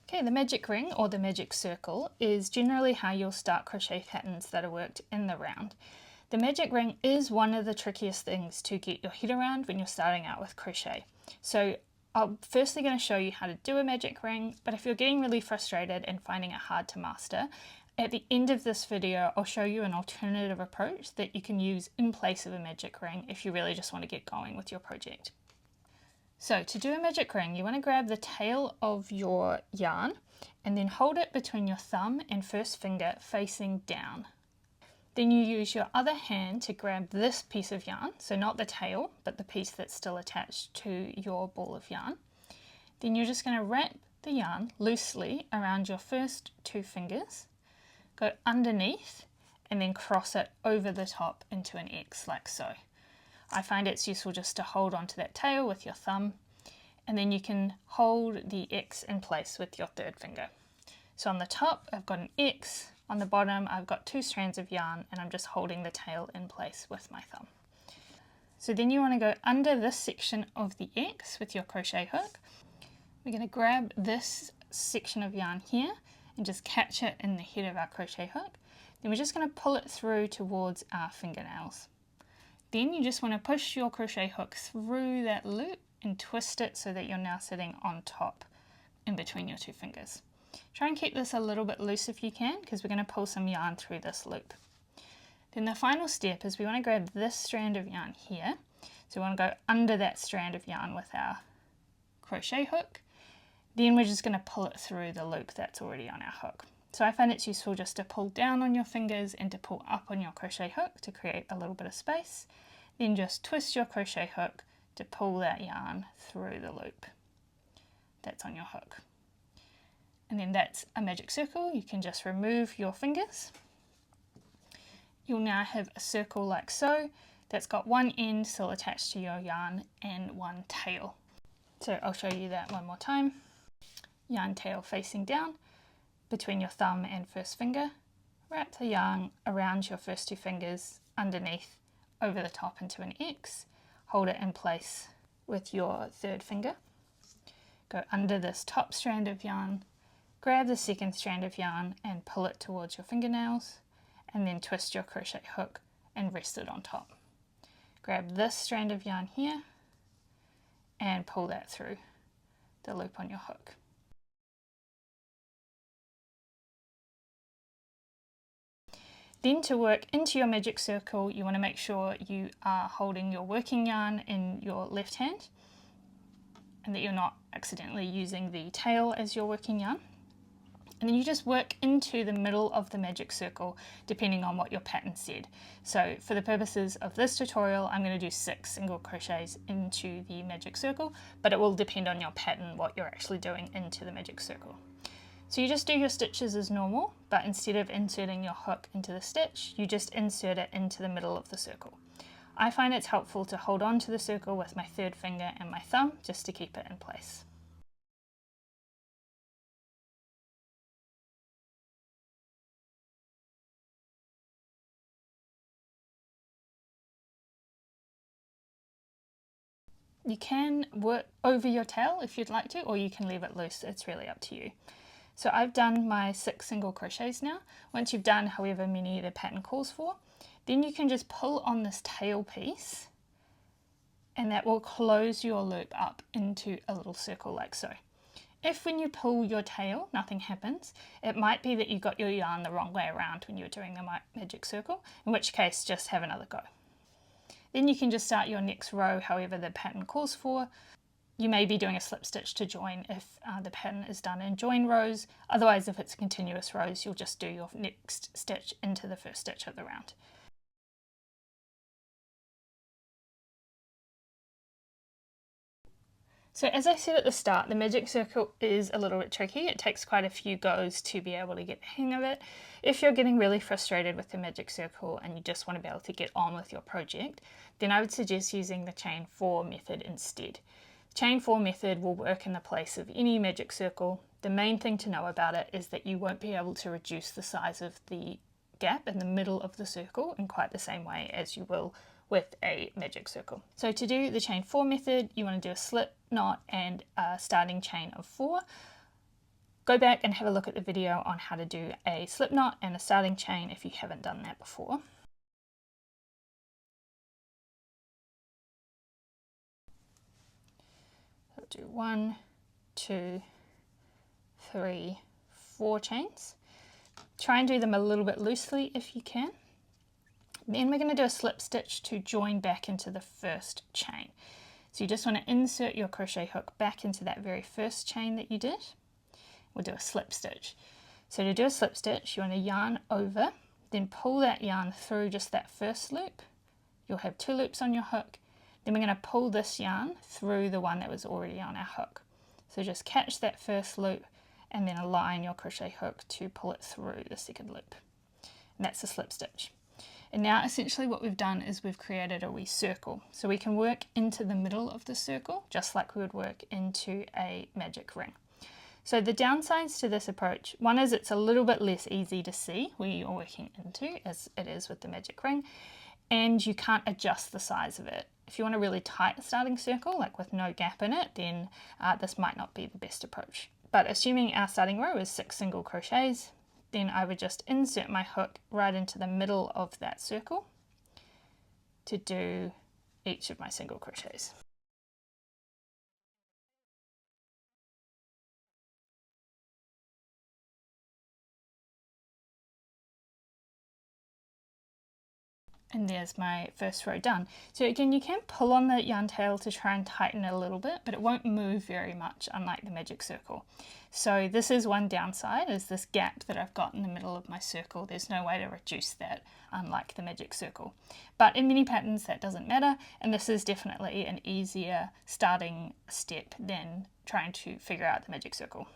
Okay, the magic ring or the magic circle is generally how you'll start crochet patterns that are worked in the round. The magic ring is one of the trickiest things to get your head around when you're starting out with crochet. So I'm firstly going to show you how to do a magic ring, but if you're getting really frustrated and finding it hard to master, at the end of this video I'll show you an alternative approach that you can use in place of a magic ring if you really just want to get going with your project. So to do a magic ring, you want to grab the tail of your yarn and then hold it between your thumb and first finger facing down. Then you use your other hand to grab this piece of yarn, so not the tail, but the piece that's still attached to your ball of yarn. Then you're just going to wrap the yarn loosely around your first two fingers, go underneath and then cross it over the top into an X like so. I find it's useful just to hold onto that tail with your thumb, and then you can hold the X in place with your third finger. So on the top I've got an X, on the bottom I've got two strands of yarn, and I'm just holding the tail in place with my thumb. So then you want to go under this section of the X with your crochet hook. We're going to grab this section of yarn here and just catch it in the head of our crochet hook. Then we're just going to pull it through towards our fingernails. Then you just want to push your crochet hook through that loop and twist it so that you're now sitting on top in between your two fingers. Try and keep this a little bit loose if you can, because we're going to pull some yarn through this loop. Then the final step is we want to grab this strand of yarn here. So we want to go under that strand of yarn with our crochet hook. Then we're just going to pull it through the loop that's already on our hook. So I find it's useful just to pull down on your fingers and to pull up on your crochet hook to create a little bit of space. Then just twist your crochet hook to pull that yarn through the loop that's on your hook. And then that's a magic circle. You can just remove your fingers. You'll now have a circle like so that's got one end still attached to your yarn and one tail. So I'll show you that one more time. Yarn tail facing down between your thumb and first finger. Wrap the yarn around your first two fingers underneath over the top into an X. Hold it in place with your third finger. Go under this top strand of yarn, grab the second strand of yarn and pull it towards your fingernails, and then twist your crochet hook and rest it on top. Grab this strand of yarn here and pull that through the loop on your hook. Then to work into your magic circle, you want to make sure you are holding your working yarn in your left hand and that you're not accidentally using the tail as your working yarn. And then you just work into the middle of the magic circle depending on what your pattern said. So for the purposes of this tutorial, I'm going to do 6 single crochets into the magic circle, but it will depend on your pattern what you're actually doing into the magic circle. So you just do your stitches as normal, but instead of inserting your hook into the stitch, you just insert it into the middle of the circle. I find it's helpful to hold on to the circle with my third finger and my thumb just to keep it in place. You can work over your tail if you'd like to, or you can leave it loose. It's really up to you. So I've done my 6 single crochets now. Once you've done however many the pattern calls for, then you can just pull on this tail piece and that will close your loop up into a little circle like so. If when you pull your tail nothing happens, it might be that you got your yarn the wrong way around when you're doing the magic circle, in which case just have another go. Then you can just start your next row however the pattern calls for. You may be doing a slip stitch to join if the pattern is done in join rows. Otherwise, if it's continuous rows, you'll just do your next stitch into the first stitch of the round. So as I said at the start, the magic circle is a little bit tricky. It takes quite a few goes to be able to get the hang of it. If you're getting really frustrated with the magic circle and you just want to be able to get on with your project, then I would suggest using the chain 4 method instead. Chain 4 method will work in the place of any magic circle. The main thing to know about it is that you won't be able to reduce the size of the gap in the middle of the circle in quite the same way as you will with a magic circle. So to do the chain 4 method, you want to do a slip knot and a starting chain of 4. Go back and have a look at the video on how to do a slip knot and a starting chain if you haven't done that before. So do 1, 2, 3, 4 chains. Try and do them a little bit loosely if you can. Then we're going to do a slip stitch to join back into the first chain. So you just want to insert your crochet hook back into that very first chain that you did. We'll do a slip stitch. So to do a slip stitch, you want to yarn over, then pull that yarn through just that first loop. You'll have 2 loops on your hook. Then we're going to pull this yarn through the one that was already on our hook. So just catch that first loop and then align your crochet hook to pull it through the second loop. And that's a slip stitch. And now essentially what we've done is we've created a wee circle. So we can work into the middle of the circle, just like we would work into a magic ring. So the downsides to this approach, one is it's a little bit less easy to see where you're working into as it is with the magic ring, and you can't adjust the size of it. If you want a really tight starting circle, like with no gap in it, then this might not be the best approach. But assuming our starting row is 6 single crochets, then I would just insert my hook right into the middle of that circle to do each of my single crochets. And there's my first row done. So again, you can pull on the yarn tail to try and tighten it a little bit, but it won't move very much, unlike the magic circle. So this is one downside, is this gap that I've got in the middle of my circle. There's no way to reduce that, unlike the magic circle. But in many patterns that doesn't matter, and this is definitely an easier starting step than trying to figure out the magic circle.